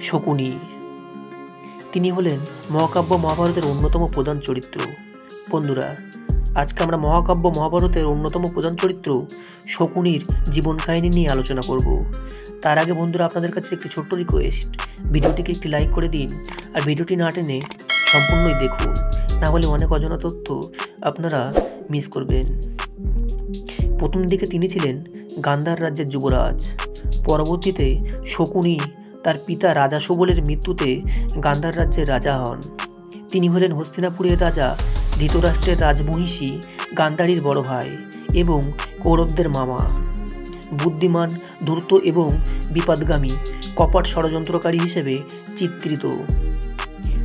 শকুনি। তিনি হলেন মহাকাব্য মহাভারতের অন্যতম প্রধান চরিত্র। বন্ধুরা, আজকে আমরা মহাকাব্য মহাভারতের অন্যতম প্রধান চরিত্র শকুনির জীবন কাহিনী নিয়ে আলোচনা করব। তার আগে বন্ধুরা, আপনাদের কাছে একটি ছোট্ট রিকোয়েস্ট, ভিডিওটিকে একটি লাইক করে দিন আর ভিডিওটি না টেনে সম্পূর্ণই দেখুন, না হলে অনেক অজানা তথ্য আপনারা মিস করবেন। প্রথম দিকে তিনি ছিলেন গান্ধার রাজ্যের যুবরাজ। পরবর্তীতে শকুনি তার পিতা রাজা সুবলের মৃত্যুতে গান্ধার রাজ্যের রাজা হন। তিনি হলেন হস্তিনাপুরের রাজা ধৃতরাষ্ট্রের রাজমহিষী গান্ধারীর বড় ভাই এবং কৌরবদের মামা। বুদ্ধিমান, ধূর্ত এবং বিপদগামী কপট ষড়যন্ত্রকারী হিসেবে চিত্রিত,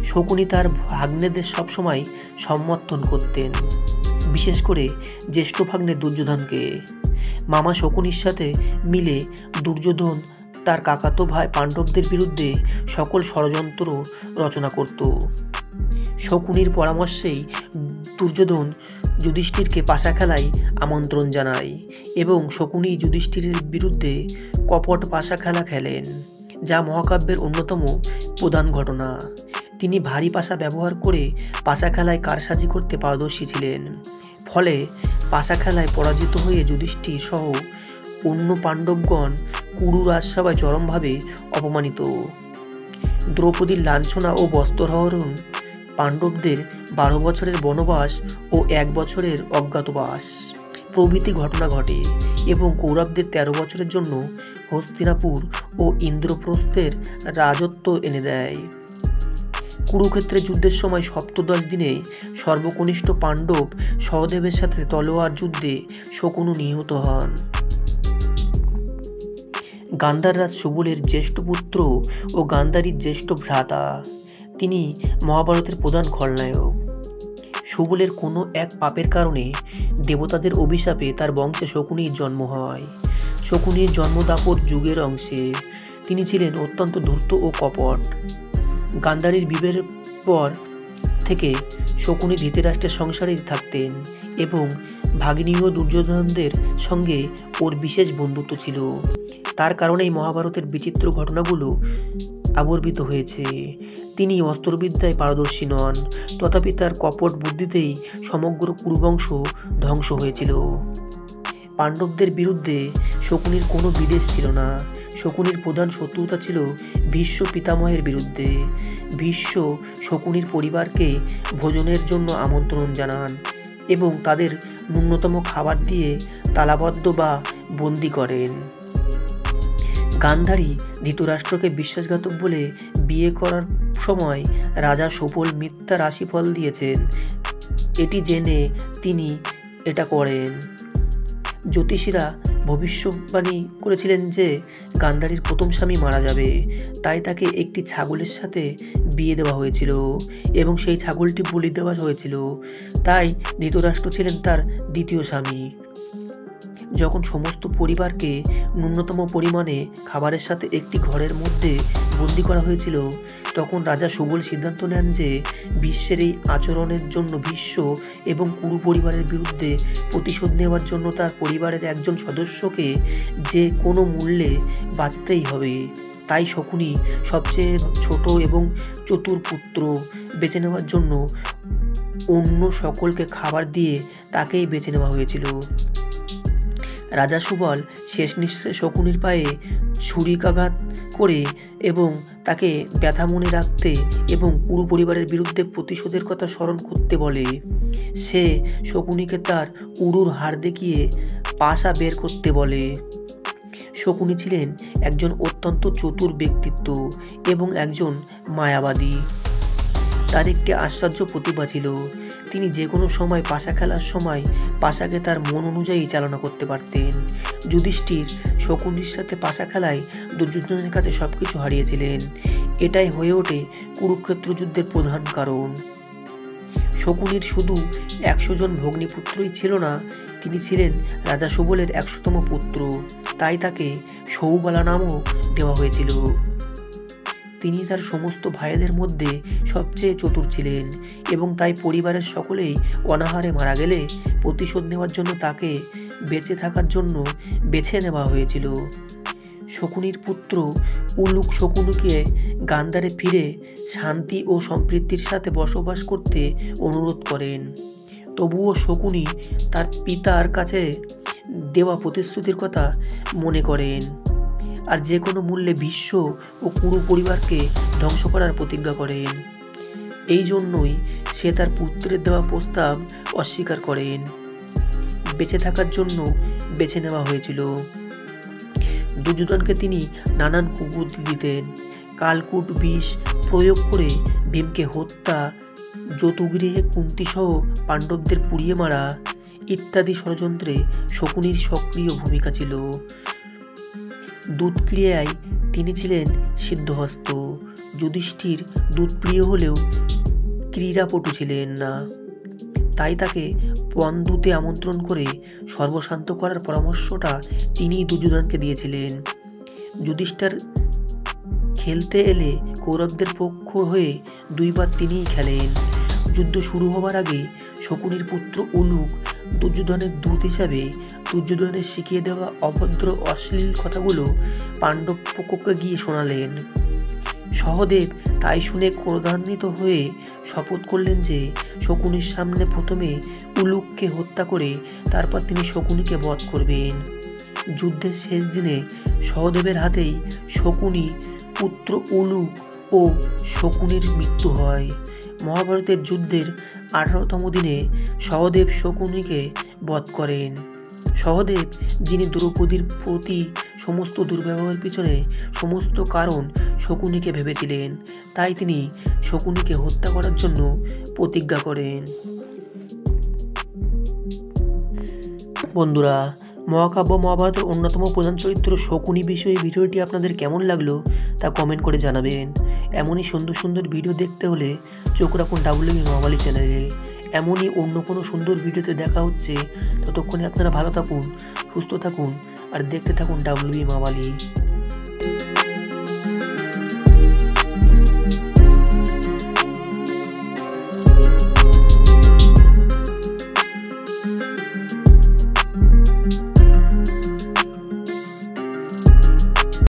শকুনি তার ভাগ্নেদের সবসময় সমর্থন করতেন, বিশেষ করে জ্যেষ্ঠ ভাগ্নে দুর্যোধনকে। মামা শকুনির সাথে মিলে দুর্যোধন তার কাকাতো ভাই পাণ্ডবদের বিরুদ্ধে সকল ষড়যন্ত্র রচনা করত। শকুনির পরামর্শেই দুর্যোধন যুধিষ্ঠিরকে পাশা খেলায় আমন্ত্রণ জানায় এবং শকুনি যুধিষ্ঠিরের বিরুদ্ধে কপট পাশা খেলা খেলেন, যা মহাকাব্যের অন্যতম প্রধান ঘটনা। তিনি ভারী পাশা ব্যবহার করে পাশা খেলায় কারসাজি করতে পারদর্শী ছিলেন। ফলে পাশা খেলায় পরাজিত হয়ে যুধিষ্ঠির সহ অন্য পাণ্ডবগণ কুরু রাজসভায় চরমভাবে অপমানিত। দ্রৌপদীর লাঞ্ছনা ও বস্ত্রহরণ, পাণ্ডবদের 12 বছরের বনবাস ও 1 বছরের অজ্ঞাতবাস প্রভৃতি ঘটনা ঘটে এবং কৌরবদের 13 বছরের জন্য হস্তিনাপুর ও ইন্দ্রপ্রস্থের রাজত্ব এনে দেয়। কুরুক্ষেত্রের যুদ্ধের সময় সপ্তদশ দিনে সর্বকনিষ্ঠ পাণ্ডব সহদেবের সাথে তলোয়ার যুদ্ধে শকুনি নিহত হন। গান্ধার রাজ সুবলের জ্যেষ্ঠ পুত্র ও গান্ধারীর জ্যেষ্ঠ ভ্রাতা। তিনি মহাভারতের প্রধান খলনায়ক। সুবলের কোনো এক পাপের কারণে দেবতাদের অভিশাপে তার বংশে শকুনির জন্ম হয়। শকুনির জন্ম দাপর যুগের অংশে। তিনি ছিলেন অত্যন্ত ধূর্ত ও কপট। গান্ধারীর বিবাহের পর থেকে শকুনি ধৃতরাষ্ট্রের সংসারেই থাকতেন এবং ভাগিনী ও দুর্যোধনদের সঙ্গে ওর বিশেষ বন্ধুত্ব ছিল। তার কারণেই মহাভারতের বিচিত্র ঘটনাগুলো আবর্তিত হয়েছে। তিনি অস্ত্রবিদ্যায় পারদর্শী নন, তথাপি তার কপট বুদ্ধিতেই সমগ্র কুরুবংশ ধ্বংস হয়েছিল। পাণ্ডবদের বিরুদ্ধে শকুনির কোনো বিদ্বেষ ছিল না। শকুনির প্রধান শত্রুতা ছিল ভীষ্ম পিতামহের বিরুদ্ধে। ভীষ্ম শকুনির পরিবারকে ভোজনের জন্য আমন্ত্রণ জানান এবং তাদের ন্যূনতম খাবার দিয়ে তালাবদ্ধ বা বন্দী করেন। গান্ধারী ধৃতরাষ্ট্রকে বিশ্বাসঘাতক বলে বিয়ে করার সময় রাজা সুবল মিথ্যা রাশিফল দিয়েছেন। এটি জেনে তিনি এটা করেন। জ্যোতিষীরা ভবিষ্যৎবাণী করেছিলেন যে গান্ধারীর প্রথম স্বামী মারা যাবে, তাই তাকে একটি ছাগলের সাথে বিয়ে দেওয়া হয়েছিল এবং সেই ছাগলটি বলি দেওয়া হয়েছিল। তাই ধৃতরাষ্ট্র ছিলেন তার দ্বিতীয় স্বামী। যখন সমস্ত পরিবারকে ন্যূনতম পরিমাণে খাবারের সাথে একটি ঘরের মধ্যে বন্দি করা হয়েছিল, তখন রাজা সুবল সিদ্ধান্ত নেন যে ভীষ্মের এই আচরণের জন্য ভীষ্ম এবং কুরু পরিবারের বিরুদ্ধে প্রতিশোধ নেওয়ার জন্য তার পরিবারের একজন সদস্যকে যে কোনো মূল্যে বাঁচতেই হবে। তাই শকুনি, সবচেয়ে ছোট এবং চতুর পুত্র বেছে নেওয়ার জন্য অন্য সকলকে খাবার দিয়ে তাকেই বেছে নেওয়া হয়েছিল। রাজা সুবল শেষ নিঃশ্বাসে শকুনির পায়ে ছুরিকাঘাত করে এবং তাকে ব্যথা মনে রাখতে এবং কুরু পরিবারের বিরুদ্ধে প্রতিশোধের কথা স্মরণ করতে বলে। সে শকুনিকে তার উরুর হাড় দেখিয়ে পাশা বের করতে বলে। শকুনি ছিলেন একজন অত্যন্ত চতুর ব্যক্তিত্ব এবং একজন মায়াবাদী। তার একটি আশ্চর্য প্রতিভা ছিল। তিনি যে কোনো সময় পাশা খেলার সময় পাশাকে তার মন অনুযায়ী চালনা করতে পারতেন। যুধিষ্ঠির শকুনির সাথে পাশা খেলায় দুর্যোধনের কাছে সবকিছু হারিয়েছিলেন। এটাই হয়ে ওঠে কুরুক্ষেত্র যুদ্ধের প্রধান কারণ। শকুনির শুধু 100 জন ভগ্নিপুত্রই ছিল না, তিনি ছিলেন রাজা সুবলের 100তম পুত্র। তাই তাকে সৌবালা নামও দেওয়া হয়েছিল। তিনি তার সমস্ত ভাইদের মধ্যে সবচেয়ে চতুর ছিলেন এবং তাই পরিবারের সকলেই অনাহারে মারা গেলে প্রতিশোধ নেওয়ার জন্য তাকে বেঁচে থাকার জন্য বেছে নেওয়া হয়েছিল। শকুনির পুত্র উলুক শকুনিকে গান্ধারে ফিরে শান্তি ও সম্প্রীতির সাথে বসবাস করতে অনুরোধ করেন। তবুও শকুনি তার পিতার কাছে দেওয়া প্রতিশ্রুতির কথা মনে করেন আর যে কোনো মূল্যে ভীষ্ম ও কুরু পরিবারকে ধ্বংস করার প্রতিজ্ঞা করেন। এই জন্যই সে তার পুত্রের দেওয়া প্রস্তাব অস্বীকার করেন। বেঁচে থাকার জন্য বেছে নেওয়া হয়েছিল। দুর্যোধনকে তিনি নানান কুবুদ্ধি দিতেন। কালকূট বিষ প্রয়োগ করে ভীমকে হত্যা, যতুগৃহে কুন্তিসহ পাণ্ডবদের পুড়িয়ে মারা ইত্যাদি ষড়যন্ত্রে শকুনির সক্রিয় ভূমিকা ছিল। দুধক্রিয়ায় তিনি ছিলেন সিদ্ধহস্ত। যুধিষ্ঠির দুধপ্রিয় হলেও ক্রীড়াপটু ছিলেন না, তাই তাকে পণদূতে আমন্ত্রণ করে সর্বশান্ত করার পরামর্শটা তিনি দুর্যোধনকে দিয়েছিলেন। যুধিষ্ঠির খেলতে এলে কৌরবদের পক্ষ হয়ে দুইবার তিনিই খেলেন। যুদ্ধ শুরু হবার আগে শকুনির পুত্র উলুক দুর্যোধনের দূত হিসাবে দুর্যোধনের শিখিয়ে দেওয়া অভদ্র অশ্লীল কথাগুলো পাণ্ডব পক্ষকে গিয়ে শোনালেন। সহদেব তাই শুনে ক্রোধান্বিত হয়ে শপথ করলেন যে শকুনির সামনে প্রথমে উলুককে হত্যা করে তারপর তিনি শকুনিকে বধ করবেন। যুদ্ধের শেষ দিনে সহদেবের হাতেই শকুনি পুত্র উলুক ও শকুনির মৃত্যু হয়। মহাভারতের যুদ্ধের 18তম দিনে সহদেব শকুনিকে বধ করেন। সহদেব, যিনি দ্রৌপদীর প্রতি সমস্ত দুর্ব্যবহারের পিছনে সমস্ত কারণ শকুনিকে ভেবেছিলেন, তাই তিনি শকুনিকে হত্যা করার জন্য প্রতিজ্ঞা করেন। বন্ধুরা, মহাকাব্য মহাভারতের অন্যতম প্রধান চরিত্র শকুনি বিষয়ে ভিডিওটি আপনাদের কেমন লাগলো তা কমেন্ট করে জানাবেন। এমনই সুন্দর সুন্দর ভিডিও দেখতে হলে চোখ রাখুন WB মাওয়ালি চ্যানেলে। এমনই অন্য কোনো সুন্দর ভিডিওতে দেখা হচ্ছে। ততক্ষণে আপনারা ভালো থাকুন, সুস্থ থাকুন আর দেখতে থাকুন WB মাওয়ালি।